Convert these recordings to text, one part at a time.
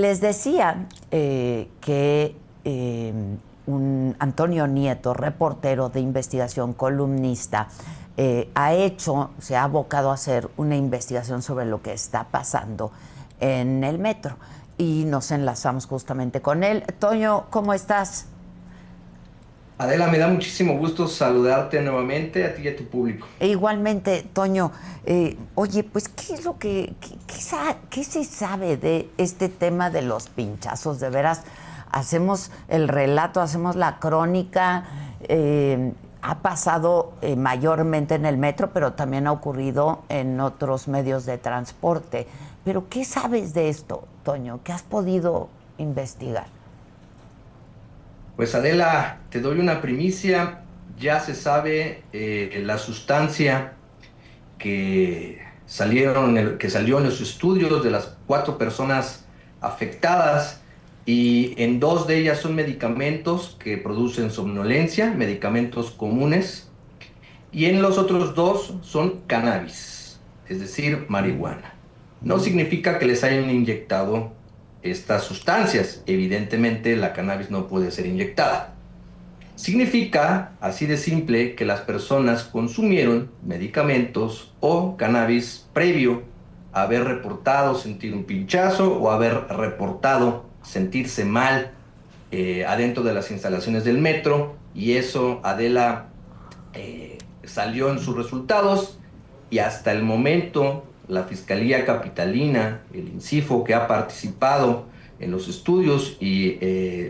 les decía que un Antonio Nieto, reportero de investigación, columnista, se ha abocado a hacer una investigación sobre lo que está pasando en el metro. Y nos enlazamos justamente con él. Toño, ¿cómo estás? Adela, me da muchísimo gusto saludarte nuevamente a ti y a tu público. E igualmente, Toño, oye, pues, ¿qué es lo qué se sabe de este tema de los pinchazos? De veras, hacemos el relato, hacemos la crónica, ha pasado mayormente en el metro, pero también ha ocurrido en otros medios de transporte. Pero, ¿qué sabes de esto, Toño? ¿Qué has podido investigar? Pues Adela, te doy una primicia. Ya se sabe la sustancia que salió en los estudios de las 4 personas afectadas, y en 2 de ellas son medicamentos que producen somnolencia, medicamentos comunes, y en los otros 2 son cannabis, es decir, marihuana. No significa que les hayan inyectado estas sustancias. Evidentemente, la cannabis no puede ser inyectada. Significa, así de simple, que las personas consumieron medicamentos o cannabis previo a haber reportado sentir un pinchazo o haber reportado sentirse mal adentro de las instalaciones del metro, y eso, Adela, salió en sus resultados, y hasta el momento la Fiscalía Capitalina, el INCIFO, que ha participado en los estudios, y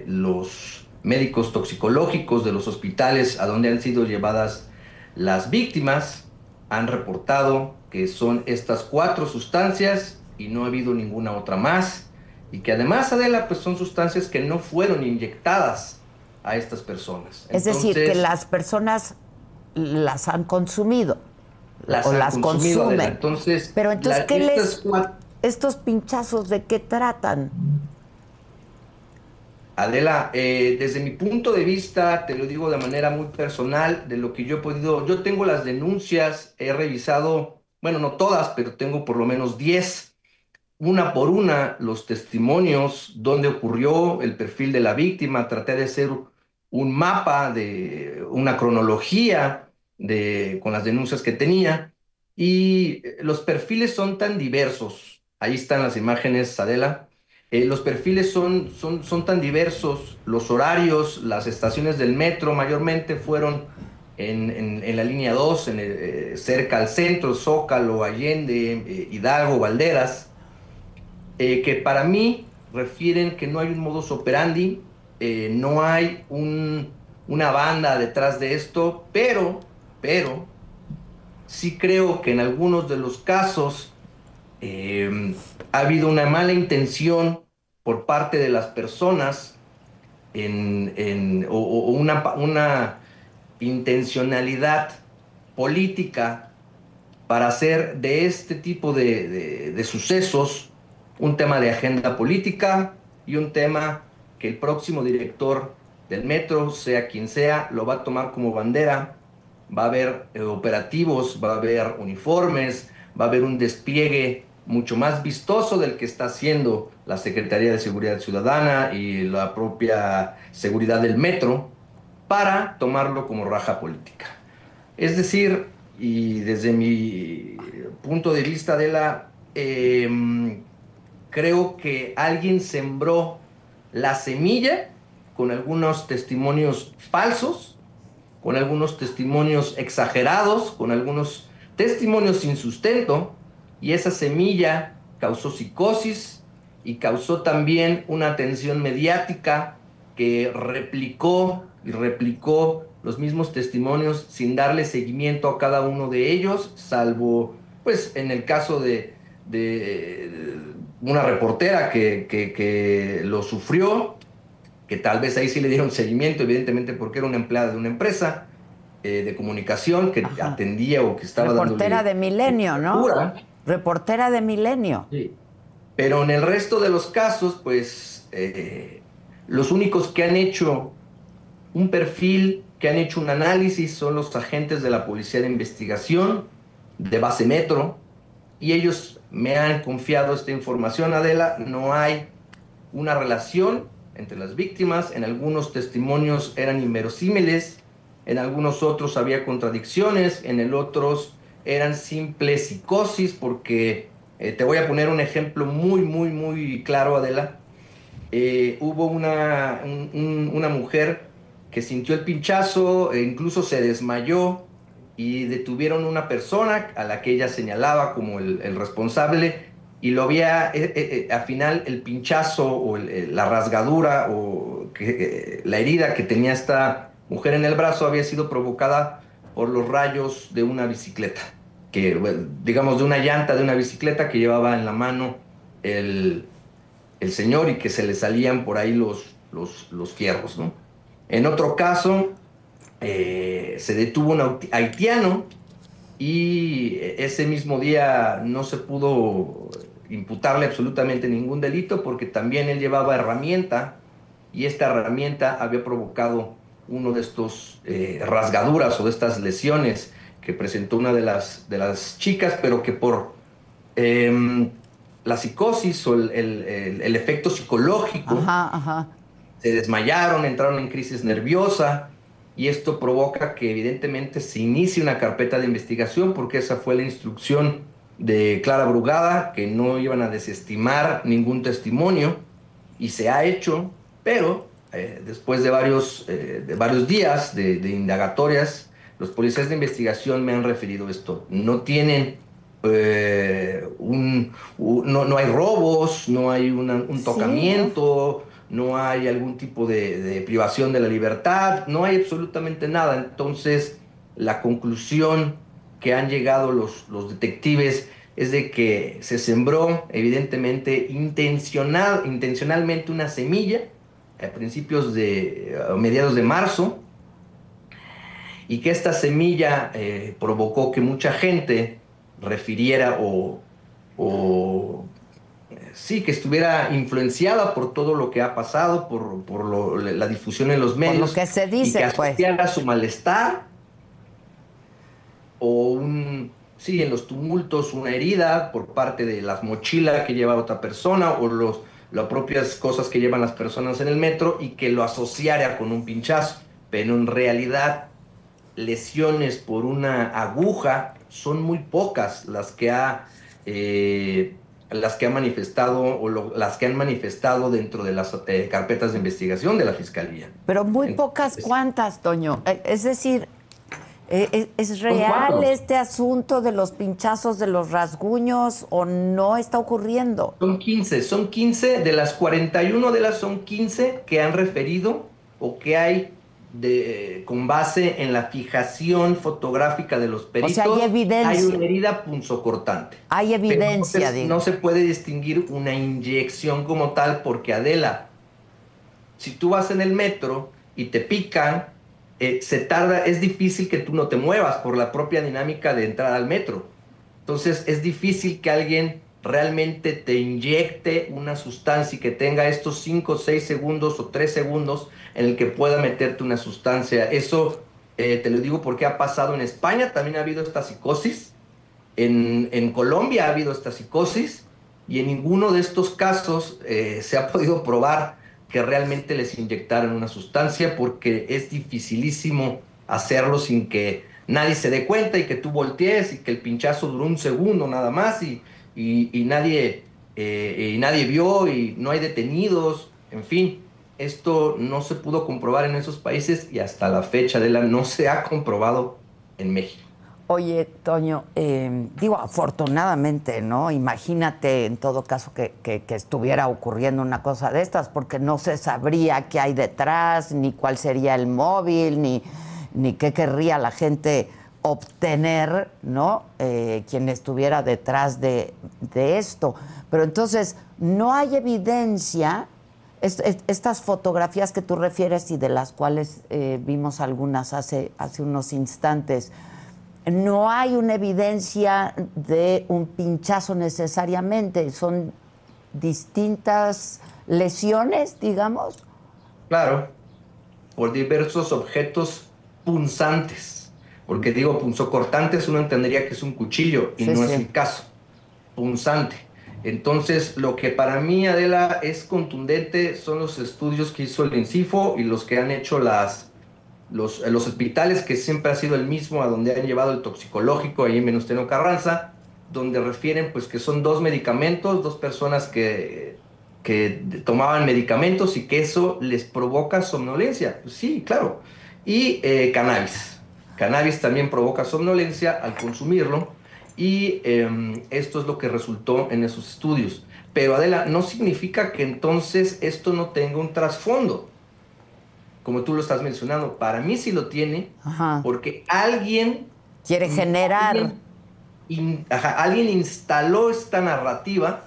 los médicos toxicológicos de los hospitales a donde han sido llevadas las víctimas, han reportado que son estas 4 sustancias y no ha habido ninguna otra más, y que además, Adela, pues son sustancias que no fueron inyectadas a estas personas. Es decir, que Entonces, las personas las han consumido las o han las consumido, Adela. consumen. Entonces, Pero entonces, estas cuatro... estos pinchazos de qué tratan? Adela, desde mi punto de vista, te lo digo de manera muy personal, de lo que yo he podido, yo tengo las denuncias, he revisado, bueno, no todas, pero tengo por lo menos 10, una por una, los testimonios, dónde ocurrió, el perfil de la víctima. Traté de hacer un mapa, de una cronología con las denuncias que tenía, y los perfiles son tan diversos. Ahí están las imágenes, Adela. Los perfiles son tan diversos, los horarios, las estaciones del metro mayormente fueron en la línea 2, cerca al centro, Zócalo, Allende, Hidalgo, Valderas, que para mí refieren que no hay un modus operandi, no hay una banda detrás de esto, pero sí creo que en algunos de los casos ha habido una mala intención por parte de las personas, o una intencionalidad política para hacer de este tipo de sucesos un tema de agenda política, y un tema que el próximo director del metro, sea quien sea, lo va a tomar como bandera. Va a haber operativos, va a haber uniformes, va a haber un despliegue mucho más vistoso del que está haciendo la Secretaría de Seguridad Ciudadana y la propia seguridad del metro, para tomarlo como raja política. Es decir, y desde mi punto de vista, de creo que alguien sembró la semilla con algunos testimonios falsos, con algunos testimonios exagerados, con algunos testimonios sin sustento, y esa semilla causó psicosis y causó también una atención mediática que replicó y replicó los mismos testimonios sin darle seguimiento a cada uno de ellos, salvo, pues, en el caso de una reportera que lo sufrió, que tal vez ahí sí le dieron seguimiento, evidentemente, porque era una empleada de una empresa de comunicación que Ajá. atendía o que estaba Reportera dándole de Milenio, ¿no? cobertura. Reportera de Milenio. Sí. Pero en el resto de los casos, pues, los únicos que han hecho un perfil, que han hecho un análisis, son los agentes de la Policía de Investigación de Base Metro, y ellos me han confiado esta información, Adela. No hay una relación entre las víctimas. En algunos testimonios eran inverosímiles, en algunos otros había contradicciones, en el otros eran simple psicosis, porque te voy a poner un ejemplo muy claro, Adela. Hubo una mujer que sintió el pinchazo, e incluso se desmayó, y detuvieron una persona a la que ella señalaba como el responsable, y lo había, al final el pinchazo o la rasgadura o la herida que tenía esta mujer en el brazo había sido provocada por los rayos de una bicicleta, que, bueno, digamos, de una llanta de una bicicleta que llevaba en la mano el señor, y que se le salían por ahí los fierros, ¿no? En otro caso, se detuvo un haitiano, y ese mismo día no se pudo imputarle absolutamente ningún delito, porque también él llevaba herramienta, y esta herramienta había provocado uno de estos rasgaduras o de estas lesiones que presentó una de las chicas, pero que por la psicosis o el efecto psicológico, se desmayaron, entraron en crisis nerviosa, y esto provoca que evidentemente se inicie una carpeta de investigación, porque esa fue la instrucción de Clara Brugada, que no iban a desestimar ningún testimonio, y se ha hecho, pero después de varios días de indagatorias, los policías de investigación me han referido esto: no tienen no hay robos, no hay un tocamiento, no hay algún tipo de privación de la libertad, no hay absolutamente nada. Entonces, la conclusión que han llegado los detectives es de que se sembró, evidentemente, intencionalmente una semilla a mediados de marzo, y que esta semilla provocó que mucha gente refiriera sí, que estuviera influenciada por todo lo que ha pasado, por la difusión en los medios, por lo que se dice, y que asociara su malestar o sí, en los tumultos, una herida por parte de las mochilas que lleva otra persona, o las propias cosas que llevan las personas en el metro, y que lo asociara con un pinchazo. Pero en realidad, lesiones por una aguja son muy pocas las que ha manifestado, las que han manifestado dentro de las carpetas de investigación de la Fiscalía. Pero muy pocas, ¿cuántas, Toño? Es decir, ¿es real este asunto de los pinchazos, de los rasguños, o no está ocurriendo? Son 15 de las 41, son 15 que han referido, o que hay con base en la fijación fotográfica de los peritos. O sea, hay evidencia. Hay una herida punzocortante. Hay evidencia, Pero no se puede distinguir una inyección como tal, porque, Adela, si tú vas en el metro y te pican, es difícil que tú no te muevas por la propia dinámica de entrar al metro. Entonces es difícil que alguien realmente te inyecte una sustancia y que tenga estos 5, 6 segundos o 3 segundos en el que pueda meterte una sustancia. Eso te lo digo porque ha pasado en España, también ha habido esta psicosis, en Colombia ha habido esta psicosis, y en ninguno de estos casos se ha podido probar que realmente les inyectaron una sustancia, porque es dificilísimo hacerlo sin que nadie se dé cuenta, y que tú voltees, y que el pinchazo duró un segundo nada más, y nadie vio, y no hay detenidos. En fin, esto no se pudo comprobar en esos países, y hasta la fecha no se ha comprobado en México. Oye, Toño, digo, afortunadamente, ¿no? Imagínate en todo caso que estuviera ocurriendo una cosa de estas, porque no se sabría qué hay detrás, ni cuál sería el móvil, ni qué querría la gente obtener, ¿no? Quien estuviera detrás de esto. Pero entonces, no hay evidencia. Estas fotografías que tú refieres, y de las cuales vimos algunas hace unos instantes, no hay una evidencia de un pinchazo necesariamente, son distintas lesiones, digamos. Claro, por diversos objetos punzantes, porque digo punzocortantes, uno entendería que es un cuchillo, y no es el caso. Punzante. Entonces, lo que para mí, Adela, es contundente son los estudios que hizo el INCIFO y los que han hecho los hospitales, que siempre ha sido el mismo, a donde han llevado el toxicológico, ahí en Venustiano Carranza, donde refieren pues que son dos medicamentos, dos personas que tomaban medicamentos y que eso les provoca somnolencia. Pues sí, claro. Y cannabis. Cannabis también provoca somnolencia al consumirlo y esto es lo que resultó en esos estudios. Pero Adela, no significa que entonces esto no tenga un trasfondo, como tú lo estás mencionando. Para mí sí lo tiene, Ajá. porque alguien Quiere generar. alguien instaló esta narrativa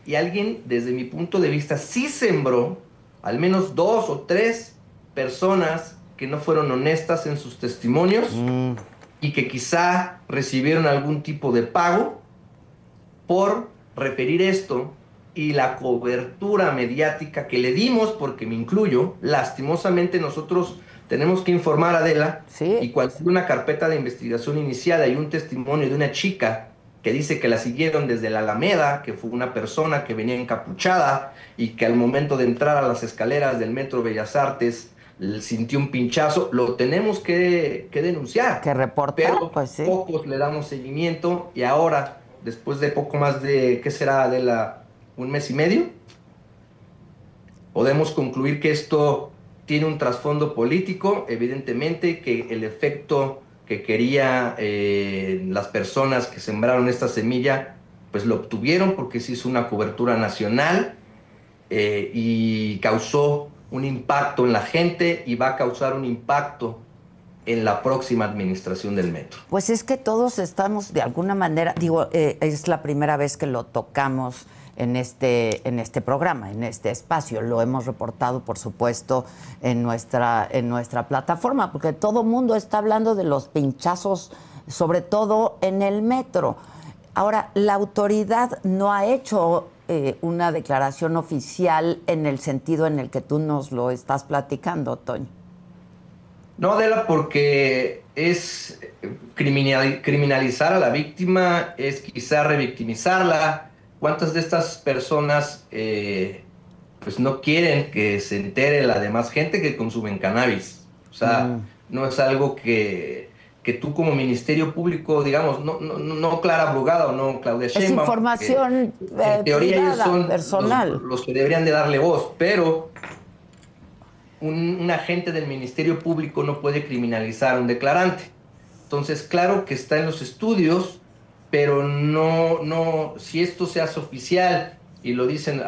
y alguien, desde mi punto de vista, sí sembró al menos 2 o 3 personas que no fueron honestas en sus testimonios y que quizá recibieron algún tipo de pago por referir esto, y la cobertura mediática que le dimos, porque me incluyo, lastimosamente nosotros tenemos que informar a Adela, Sí. y cuando hay una carpeta de investigación iniciada y un testimonio de una chica que dice que la siguieron desde la Alameda, que fue una persona que venía encapuchada y que al momento de entrar a las escaleras del Metro Bellas Artes sintió un pinchazo, lo tenemos que denunciar. Que reportar, pero pues sí. pocos le damos seguimiento, y ahora, después de poco más de, ¿qué será, un mes y medio? Podemos concluir que esto tiene un trasfondo político, evidentemente, que el efecto que quería las personas que sembraron esta semilla, pues lo obtuvieron, porque se hizo una cobertura nacional y causó un impacto en la gente y va a causar un impacto en la próxima administración del metro. Pues es que todos estamos de alguna manera, digo, es la primera vez que lo tocamos en este programa, en este espacio. Lo hemos reportado, por supuesto, en nuestra plataforma, porque todo mundo está hablando de los pinchazos, sobre todo en el metro. Ahora, la autoridad no ha hecho una declaración oficial en el sentido en el que tú nos lo estás platicando, Toño. No, Adela, porque es criminalizar a la víctima, es quizá revictimizarla. ¿Cuántas de estas personas pues no quieren que se entere la demás gente que consumen cannabis? O sea, no es algo que tú como Ministerio Público, digamos, no Clara Brugada o no Claudia Sheinbaum. Es información en teoría privada, ellos son personal. los que deberían de darle voz, pero un agente del Ministerio Público no puede criminalizar a un declarante. Entonces, claro que está en los estudios, pero no, si esto se hace oficial y lo dicen,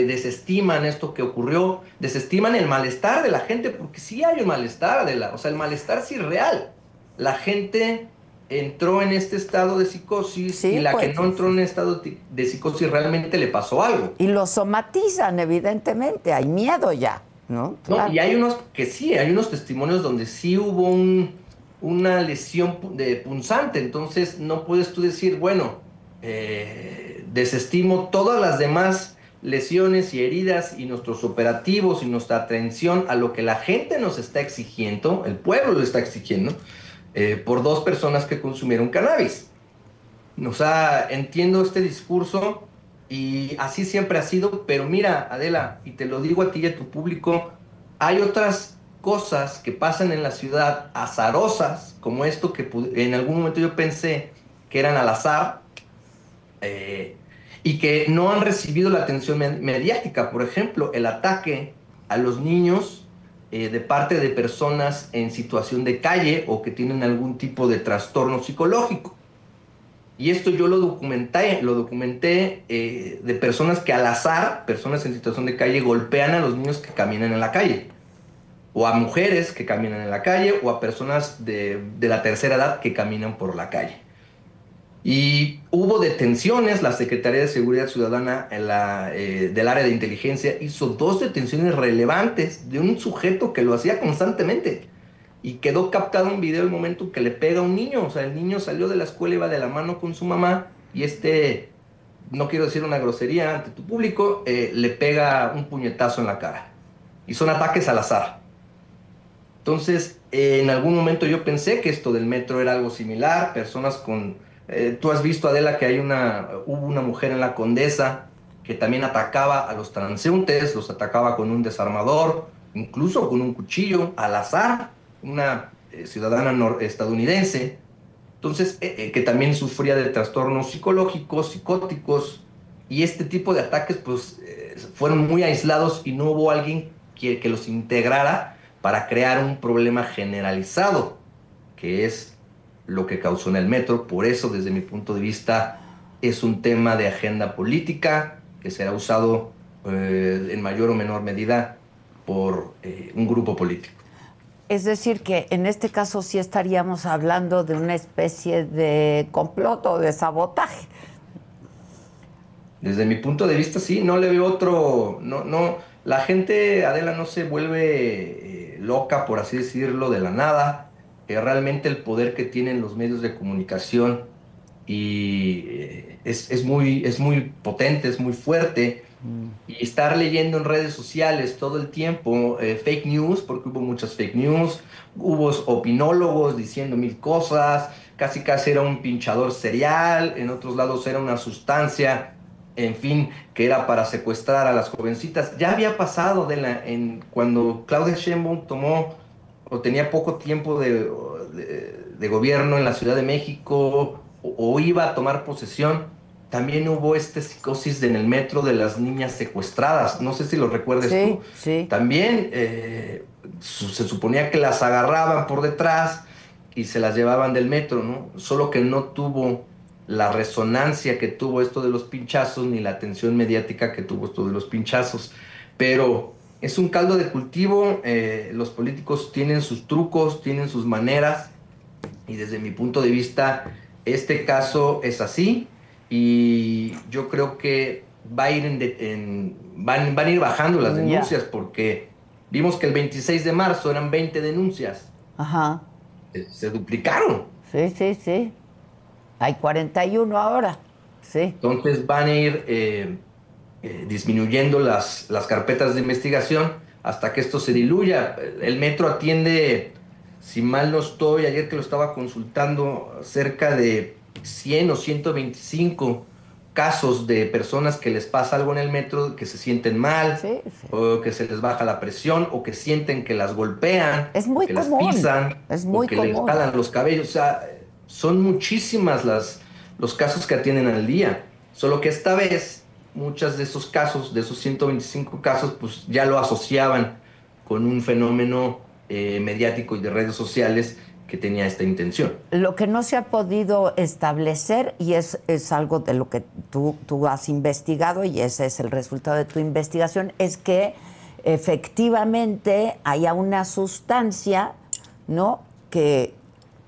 desestiman esto que ocurrió, desestiman el malestar de la gente, porque sí hay un malestar, o sea, el malestar sí es real. La gente entró en este estado de psicosis, sí, y la pues, que no entró en estado de psicosis realmente le pasó algo. Y lo somatizan, evidentemente, hay miedo ya, ¿no? Claro. No, y hay unos que sí, hay unos testimonios donde sí hubo una lesión punzante, entonces no puedes tú decir, bueno, desestimo todas las demás lesiones y heridas y nuestros operativos y nuestra atención a lo que la gente nos está exigiendo, el pueblo lo está exigiendo, por 2 personas que consumieron cannabis. O sea, entiendo este discurso y así siempre ha sido, pero mira, Adela, y te lo digo a ti y a tu público, hay otras cosas que pasan en la ciudad azarosas, como esto que en algún momento yo pensé que eran al azar, y que no han recibido la atención mediática. Por ejemplo, el ataque a los niños de parte de personas en situación de calle o que tienen algún tipo de trastorno psicológico. Y esto yo lo documenté de personas que al azar, personas en situación de calle, golpean a los niños que caminan en la calle, o a mujeres que caminan en la calle, o a personas de la tercera edad que caminan por la calle. Y hubo detenciones, la Secretaría de Seguridad Ciudadana del área de inteligencia hizo 2 detenciones relevantes de un sujeto que lo hacía constantemente. Y quedó captado un video el momento que le pega a un niño. O sea, el niño salió de la escuela, iba de la mano con su mamá, y no quiero decir una grosería ante tu público, le pega un puñetazo en la cara. Y son ataques al azar. Entonces, en algún momento yo pensé que esto del metro era algo similar, personas con Tú has visto, Adela, que hubo una mujer en la Condesa que también atacaba a los transeúntes, los atacaba con un desarmador, incluso con un cuchillo, al azar, una ciudadana estadounidense. Entonces, que también sufría de trastornos psicológicos, psicóticos, y este tipo de ataques pues fueron muy aislados y no hubo alguien que los integrara para crear un problema generalizado, que es lo que causó en el metro. Por eso, desde mi punto de vista, es un tema de agenda política que será usado en mayor o menor medida por un grupo político. Es decir, que en este caso sí estaríamos hablando de una especie de complot o de sabotaje. Desde mi punto de vista, sí, no le veo otro, no, la gente, Adela, no se vuelve loca, por así decirlo, de la nada. Realmente el poder que tienen los medios de comunicación y es muy potente, es muy fuerte. Y estar leyendo en redes sociales todo el tiempo fake news, porque hubo muchas fake news, hubo opinólogos diciendo mil cosas, casi casi era un pinchador serial, en otros lados era una sustancia, en fin, que era para secuestrar a las jovencitas. Ya había pasado cuando Claudia Sheinbaum tomó o tenía poco tiempo de gobierno en la Ciudad de México o iba a tomar posesión. También hubo psicosis en el metro de las niñas secuestradas. No sé si lo recuerdes tú. Sí. También se suponía que las agarraban por detrás y se las llevaban del metro, ¿no? Solo que no tuvo la resonancia que tuvo esto de los pinchazos, ni la atención mediática que tuvo esto de los pinchazos. Pero es un caldo de cultivo. Los políticos tienen sus trucos, tienen sus maneras. Y desde mi punto de vista, este caso es así. Y yo creo que van a ir bajando las denuncias, porque vimos que el 26 de marzo eran 20 denuncias. Ajá. Se duplicaron. Sí. Hay 41 ahora. Sí. Entonces van a ir disminuyendo las carpetas de investigación hasta que esto se diluya. El metro atiende, si mal no estoy, ayer que lo estaba consultando, cerca de 100 o 125 casos de personas que les pasa algo en el metro, que se sienten mal, o que se les baja la presión, o que sienten que las golpean, es muy que común. las pisan, es muy o que común. les jalan los cabellos. O sea, son muchísimas los casos que atienden al día. Solo que esta vez, muchos de esos casos, de esos 125 casos, pues ya lo asociaban con un fenómeno mediático y de redes sociales que tenía esta intención. Lo que no se ha podido establecer, y es algo de lo que tú has investigado, y ese es el resultado de tu investigación, es que efectivamente haya una sustancia, ¿no?, que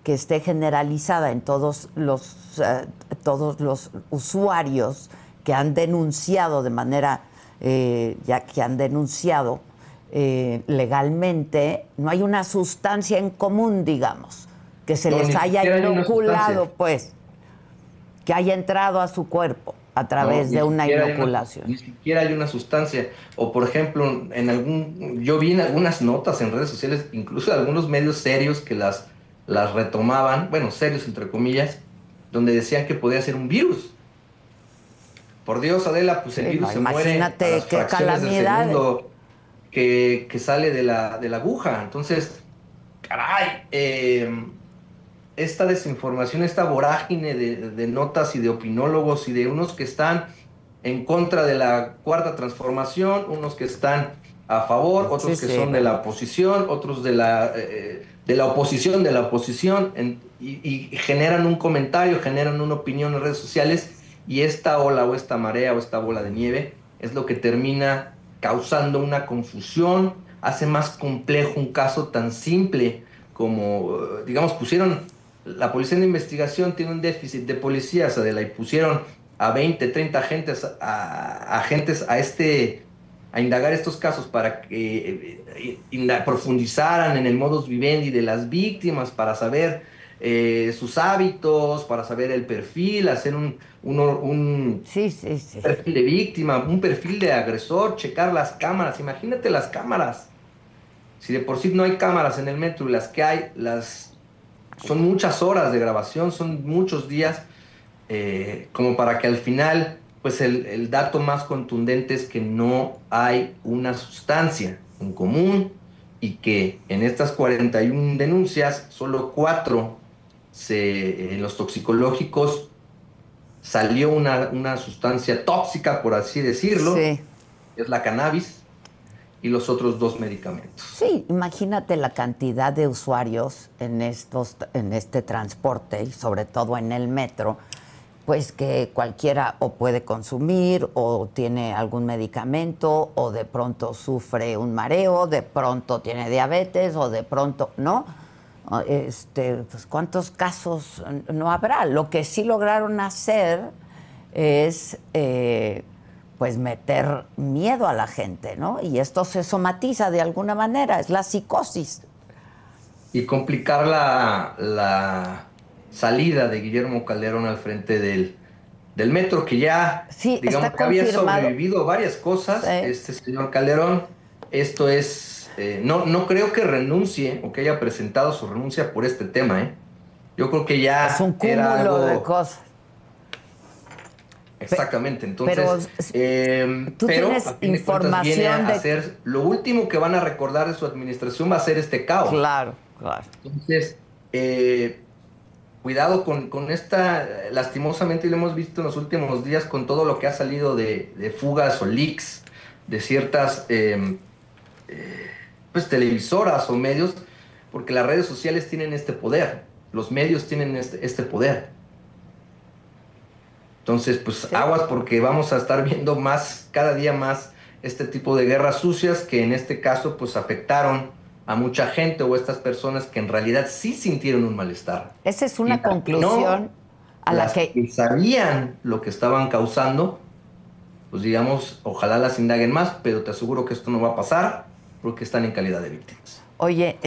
esté generalizada en todos los usuarios que han denunciado de manera, ya que han denunciado legalmente. No hay una sustancia en común, digamos, que se les haya inoculado, pues, que haya entrado a su cuerpo a través de una inoculación. Ni siquiera hay una sustancia. O, por ejemplo, yo vi en algunas notas en redes sociales, incluso algunos medios serios que las retomaban, bueno, serios entre comillas, donde decían que podía ser un virus. Por Dios, Adela, pues el virus se muere a las fracciones de segundo que sale de la aguja. Entonces, caray, esta desinformación, esta vorágine de notas y de opinólogos y de unos que están en contra de la Cuarta Transformación, unos que están a favor, otros que son de la oposición, otros de la oposición de la oposición, y generan un comentario, generan una opinión en redes sociales, y esta ola o esta marea o esta bola de nieve es lo que termina causando una confusión, hace más complejo un caso tan simple como, digamos, la policía de investigación tiene un déficit de policías, Adela, y pusieron a 20, 30 agentes a indagar estos casos para que profundizaran en el modus vivendi de las víctimas, para saber sus hábitos, para saber el perfil, hacer un perfil de víctima, un perfil de agresor, checar las cámaras. Imagínate las cámaras. Si de por sí no hay cámaras en el metro, y las que hay, son muchas horas de grabación, son muchos días. como para que al final, pues el dato más contundente es que no hay una sustancia en común y que en estas 41 denuncias, solo 4 en los toxicológicos salió una sustancia tóxica, por así decirlo, Sí. es la cannabis, y los otros 2 medicamentos. Sí, imagínate la cantidad de usuarios en este transporte y sobre todo en el metro, pues que cualquiera o puede consumir o tiene algún medicamento o de pronto sufre un mareo, de pronto tiene diabetes o de pronto, ¿no? Pues ¿cuántos casos no habrá? Lo que sí lograron hacer es pues meter miedo a la gente, ¿no? Y esto se somatiza de alguna manera, es la psicosis. Y complicar la salida de Guillermo Calderón al frente del metro, que ya, Sí, digamos, está que había confirmado. sobrevivido a varias cosas, Sí. este señor Calderón. Esto es, no creo que renuncie o que haya presentado su renuncia por este tema, ¿eh? Yo creo que Es un ya era cúmulo de algo. cosas. Exactamente, Pero entonces, tú pero tienes a fin de cuentas viene información a de... ser, lo último que van a recordar de su administración va a ser este caos. Claro, claro. Entonces, cuidado con esta, lastimosamente lo hemos visto en los últimos días con todo lo que ha salido de fugas o leaks de ciertas pues, televisoras o medios, porque las redes sociales tienen este poder, los medios tienen este poder. Entonces, pues Sí. aguas porque vamos a estar viendo más, cada día más, este tipo de guerras sucias que en este caso, pues afectaron a mucha gente o estas personas que en realidad sí sintieron un malestar. Esa es Y una las que no, conclusión a la las que... que sabían lo que estaban causando, pues digamos, ojalá las indaguen más, pero te aseguro que esto no va a pasar porque están en calidad de víctimas. Oye,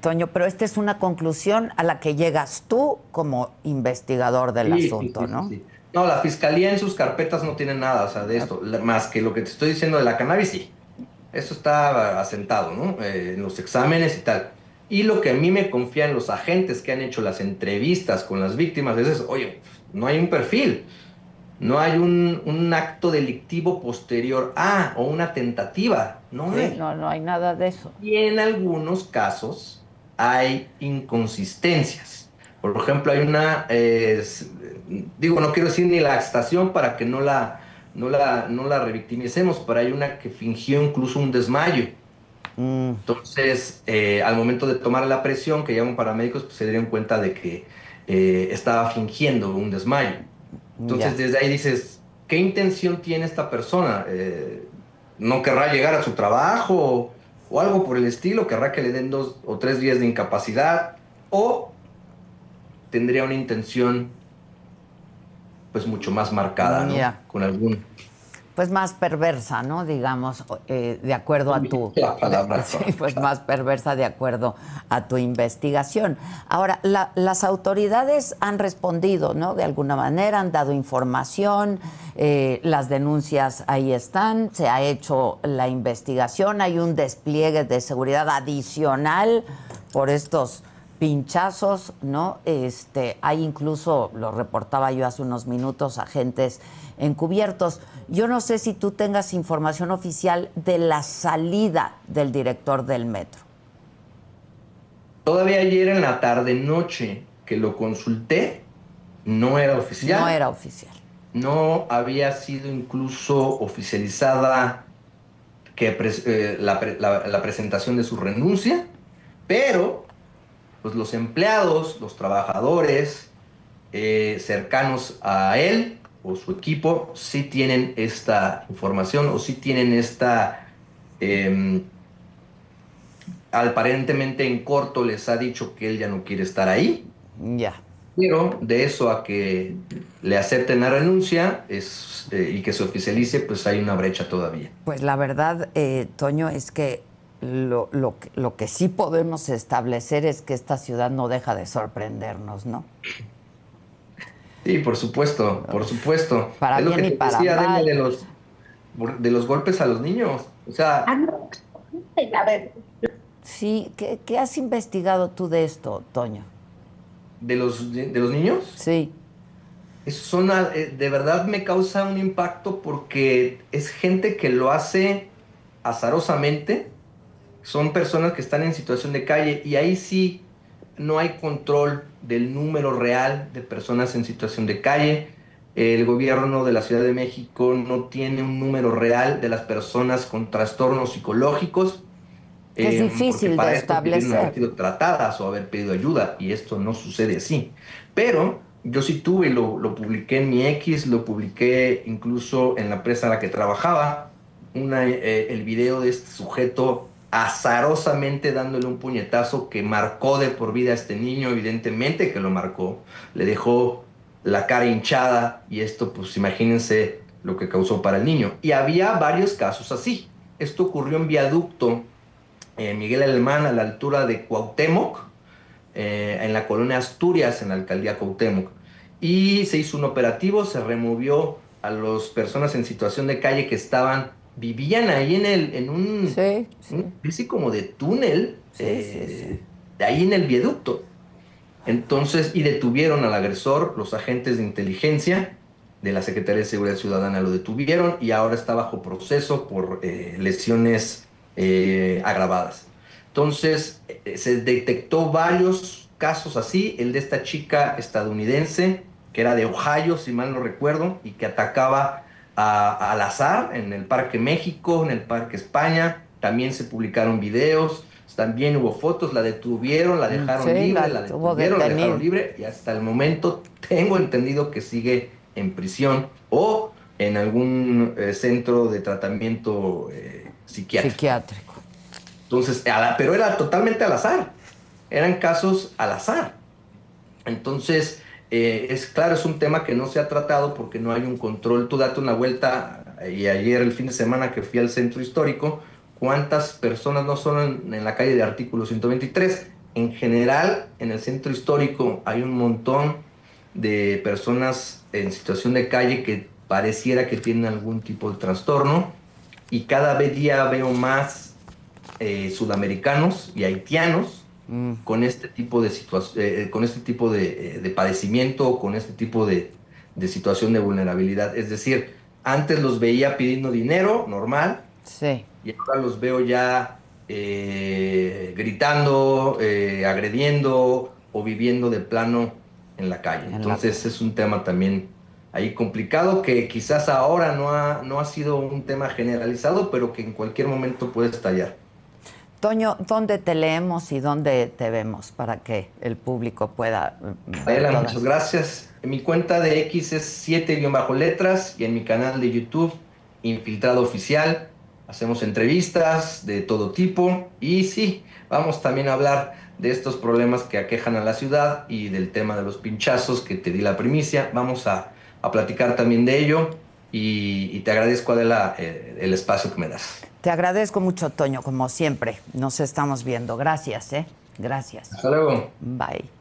Toño, pero esta es una conclusión a la que llegas tú como investigador del Sí, sí, asunto, sí, sí, ¿no? sí. No, la fiscalía en sus carpetas no tiene nada, o sea, de esto, más que lo que te estoy diciendo de la cannabis, sí. Eso está asentado, ¿no? En los exámenes y tal. Y lo que a mí me confían los agentes que han hecho las entrevistas con las víctimas es eso, oye, no hay un perfil, no hay un acto delictivo posterior a o una tentativa, no Sí, hay. no hay nada de eso. Y en algunos casos hay inconsistencias. Por ejemplo, hay una, digo, no quiero decir ni la estación para que no la revictimicemos, pero hay una que fingió incluso un desmayo. Mm, Entonces, al momento de tomar la presión, que llaman paramédicos, pues se dieron cuenta de que estaba fingiendo un desmayo. ya. Entonces, desde ahí dices, ¿qué intención tiene esta persona? ¿No querrá llegar a su trabajo o algo por el estilo? ¿Querrá que le den 2 o 3 días de incapacidad? ¿O tendría una intención, pues, mucho más marcada, ¿no? Ya. Con algún... Pues más perversa, ¿no? Digamos, de acuerdo a tu... La palabra sí, pues correcta. más perversa de acuerdo a tu investigación. Ahora, las autoridades han respondido, ¿no? De alguna manera, han dado información, las denuncias ahí están, se ha hecho la investigación, hay un despliegue de seguridad adicional por estos pinchazos, ¿no? Hay incluso, lo reportaba yo hace unos minutos, agentes encubiertos. Yo no sé si tú tengas información oficial de la salida del director del metro. Todavía ayer en la tarde-noche que lo consulté, no era No oficial, era oficial. no había sido incluso oficializada la presentación de su renuncia, pero pues los empleados, los trabajadores cercanos a él o su equipo sí tienen esta información o sí tienen eh, aparentemente en corto les ha dicho que él ya no quiere estar ahí, Ya. pero de eso a que le acepten la renuncia y que se oficialice, pues hay una brecha todavía. Pues la verdad, Toño, es que lo que sí podemos establecer es que esta ciudad no deja de sorprendernos, ¿no? Sí, por supuesto, por supuesto. Para Es lo que bien y te para decía, Delia, mal. de los golpes a los niños. O sea, No, a ver, Sí, ¿qué has investigado tú de esto, Toño? de los niños. Sí. De verdad me causa un impacto porque es gente que lo hace azarosamente, son personas que están en situación de calle y ahí sí no hay control del número real de personas en situación de calle. El gobierno de la Ciudad de México no tiene un número real de las personas con trastornos psicológicos, Que es porque difícil de para esto pudieron haber establecer. sido tratadas o haber pedido ayuda, y esto no sucede así. Pero yo sí tuve, lo publiqué en mi X, lo publiqué incluso en la empresa en la que trabajaba, el video de este sujeto azarosamente dándole un puñetazo que marcó de por vida a este niño, evidentemente que lo marcó, le dejó la cara hinchada, y esto pues imagínense lo que causó para el niño. Y había varios casos así. Esto ocurrió en Viaducto Miguel Alemán, a la altura de Cuauhtémoc, en la colonia Asturias, en la alcaldía Cuauhtémoc. Y se hizo un operativo, se removió a las personas en situación de calle que vivían ahí en Sí, sí, una especie como de túnel, sí, sí, sí. de ahí en el viaducto. Entonces, y detuvieron al agresor, los agentes de inteligencia de la Secretaría de Seguridad Ciudadana lo detuvieron y ahora está bajo proceso por lesiones agravadas. Entonces, se detectó varios casos así, el de esta chica estadounidense, que era de Ohio, si mal no recuerdo, y que atacaba al azar en el Parque México, en el Parque España. También se publicaron videos. También hubo fotos, la detuvieron, la dejaron Sí, libre, la la tuvo detuvieron, la dejaron detenida. libre y hasta el momento tengo entendido que sigue en prisión o en algún centro de tratamiento psiquiátrico. Psiquiátrico. Entonces, pero era totalmente al azar, eran casos al azar. Entonces, es claro, es un tema que no se ha tratado porque no hay un control. Tú date una vuelta, y ayer el fin de semana que fui al centro histórico, ¿cuántas personas no son en la calle de Artículo 123? En general, en el centro histórico hay un montón de personas en situación de calle que pareciera que tienen algún tipo de trastorno, y cada día veo más sudamericanos y haitianos con este tipo de con este tipo de padecimiento, con este tipo de situación de vulnerabilidad. Es decir, antes los veía pidiendo dinero, normal, Sí. y ahora los veo ya gritando, agrediendo o viviendo de plano en la calle. En la... Entonces es un tema también ahí complicado que quizás ahora no ha sido un tema generalizado, pero que en cualquier momento puede estallar. Toño, ¿dónde te leemos y dónde te vemos para que el público pueda ver Adela, todas? muchas gracias. En mi cuenta de X es 7-letras y en mi canal de YouTube, Infiltrado Oficial, hacemos entrevistas de todo tipo y sí, vamos también a hablar de estos problemas que aquejan a la ciudad y del tema de los pinchazos que te di la primicia. Vamos a platicar también de ello y te agradezco, Adela, el espacio que me das. Te agradezco mucho, Toño, como siempre. Nos estamos viendo. Gracias, ¿eh? Gracias. Hasta luego. Bye.